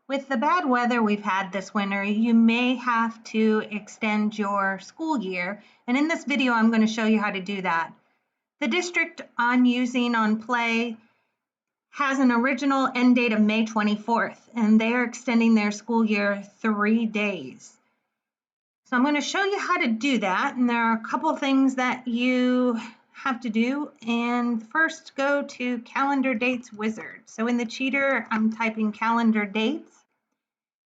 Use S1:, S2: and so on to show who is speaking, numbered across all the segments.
S1: With the bad weather we've had this winter, you may have to extend your school year, and in this video I'm going to show you how to do that. The district I'm using on Play has an original end date of May 24th, and they are extending their school year 3 days. So I'm going to show you how to do that, and there are a couple things that you have to do. And first, go to Calendar Dates Wizard. So in the cheater, I'm typing calendar dates.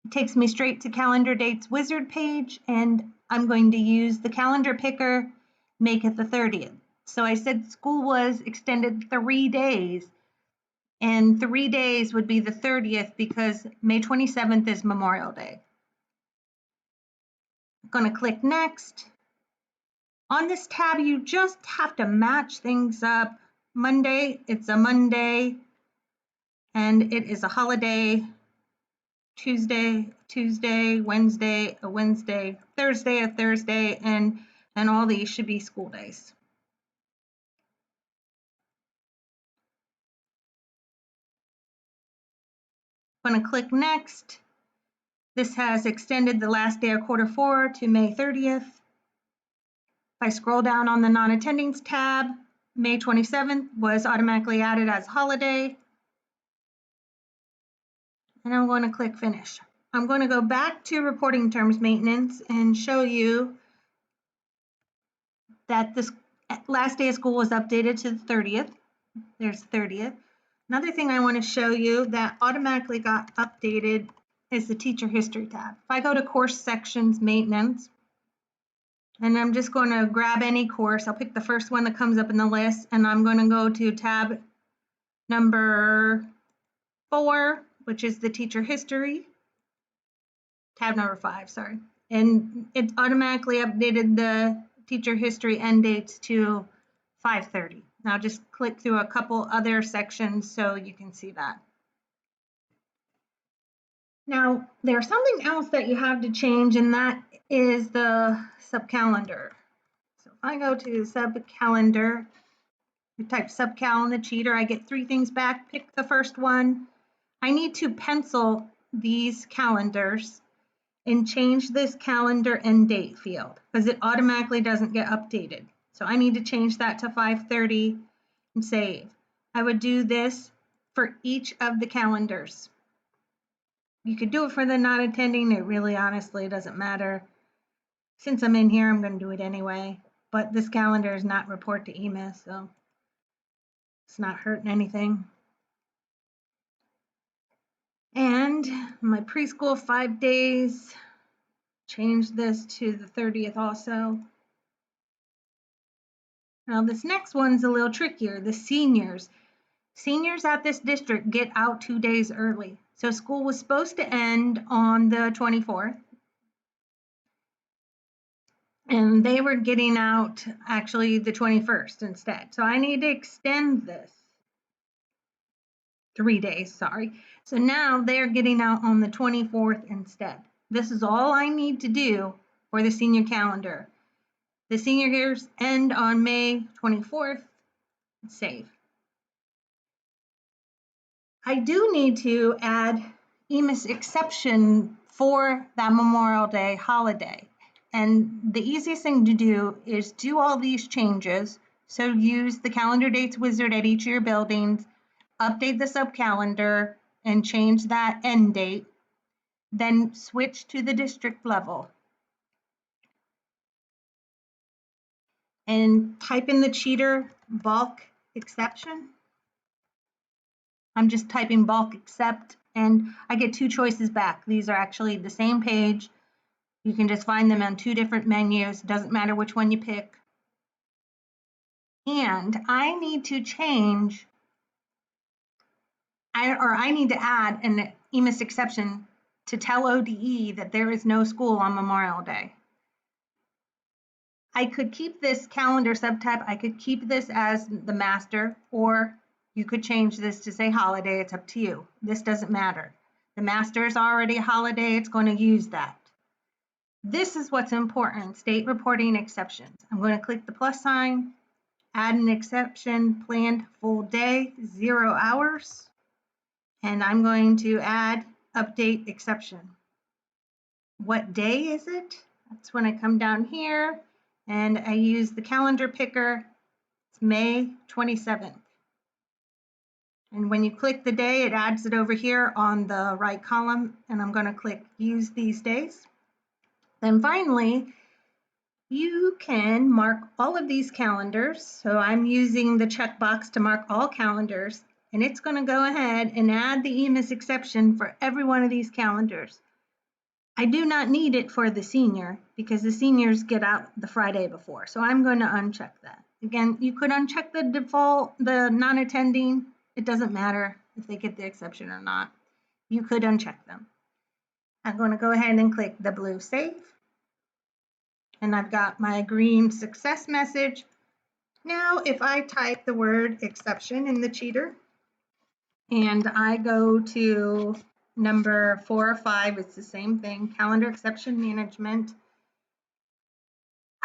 S1: It takes me straight to Calendar Dates Wizard page, and I'm going to use the calendar picker, make it the 30th. So I said school was extended 3 days, and 3 days would be the 30th because May 27th is Memorial Day. I'm going to click Next. On this tab, you just have to match things up. Monday, it's a Monday, and it is a holiday. Tuesday, Wednesday, a Wednesday, Thursday, a Thursday, and all these should be school days. I'm going to click Next. This has extended the last day of Q4 to May 30th. If I scroll down on the non-attendings tab, May 27th was automatically added as holiday. And I'm going to click Finish. I'm going to go back to Reporting Terms Maintenance and show you that this last day of school was updated to the 30th. There's 30th. Another thing I want to show you that automatically got updated is the Teacher History tab. If I go to Course Sections Maintenance, and I'm just going to grab any course, I'll pick the first one that comes up in the list, and I'm going to go to tab number 4, which is the Teacher History. Tab number 5, sorry. And it automatically updated the Teacher History end dates to 5:30. Now just click through a couple other sections so you can see that. Now there's something else that you have to change, and that is the subcalendar. So if I go to subcalendar, I type subcal in the cheater, I get 3 things back. Pick the first one. I need to pencil these calendars and change this calendar end date field because it automatically doesn't get updated. So I need to change that to 5:30 and save. I would do this for each of the calendars. You could do it for the not attending. It really honestly doesn't matter. Since I'm in here, I'm going to do it anyway. But this calendar is not report to EMIS, so it's not hurting anything. And my preschool 5 days, change this to the 30th also. Now this next one's a little trickier, the seniors. Seniors at this district get out 2 days early. So school was supposed to end on the 24th. And they were getting out actually the 21st instead. So I need to extend this 3 days, sorry. So now they're getting out on the 24th instead. This is all I need to do for the senior calendar. The senior years end on May 24th. Save. I do need to add EMIS exception for that Memorial Day holiday. And the easiest thing to do is do all these changes. So use the calendar dates wizard at each of your buildings, update the subcalendar, and change that end date. Then switch to the district level. And type in the cheater bulk exception. I'm just typing bulk accept, and I get 2 choices back. These are actually the same page. You can just find them on 2 different menus. Doesn't matter which one you pick. And I need to change, I need to add an EMIS exception to tell ODE that there is no school on Memorial Day. I could keep this calendar subtype. I could keep this as the master, or you could change this to say holiday. It's up to you. This doesn't matter. The master is already a holiday. It's going to use that. This is what's important, state reporting exceptions. I'm going to click the plus sign, add an exception, planned full day, 0 hours. And I'm going to add update exception. What day is it? That's when I come down here and I use the calendar picker. It's May 27th. And when you click the day, it adds it over here on the right column, and I'm going to click use these days. Then finally, you can mark all of these calendars. So I'm using the checkbox to mark all calendars, and it's going to go ahead and add the EMIS exception for every one of these calendars. I do not need it for the senior because the seniors get out the Friday before. So I'm going to uncheck that. Again, you could uncheck the default, the non-attending. It doesn't matter if they get the exception or not. You could uncheck them. I'm going to go ahead and click the blue save. And I've got my green success message. Now, if I type the word exception in the cheater and I go to number 4 or 5, it's the same thing, calendar exception management,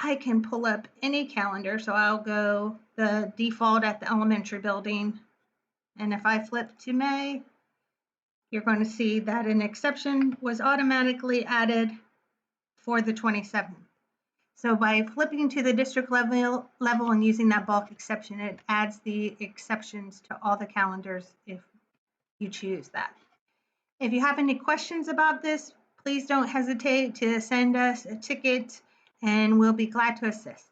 S1: I can pull up any calendar. So I'll go the default at the elementary building. And if I flip to May, you're going to see that an exception was automatically added for the 27th. So by flipping to the district level and using that bulk exception, it adds the exceptions to all the calendars if you choose that. If you have any questions about this, please don't hesitate to send us a ticket and we'll be glad to assist.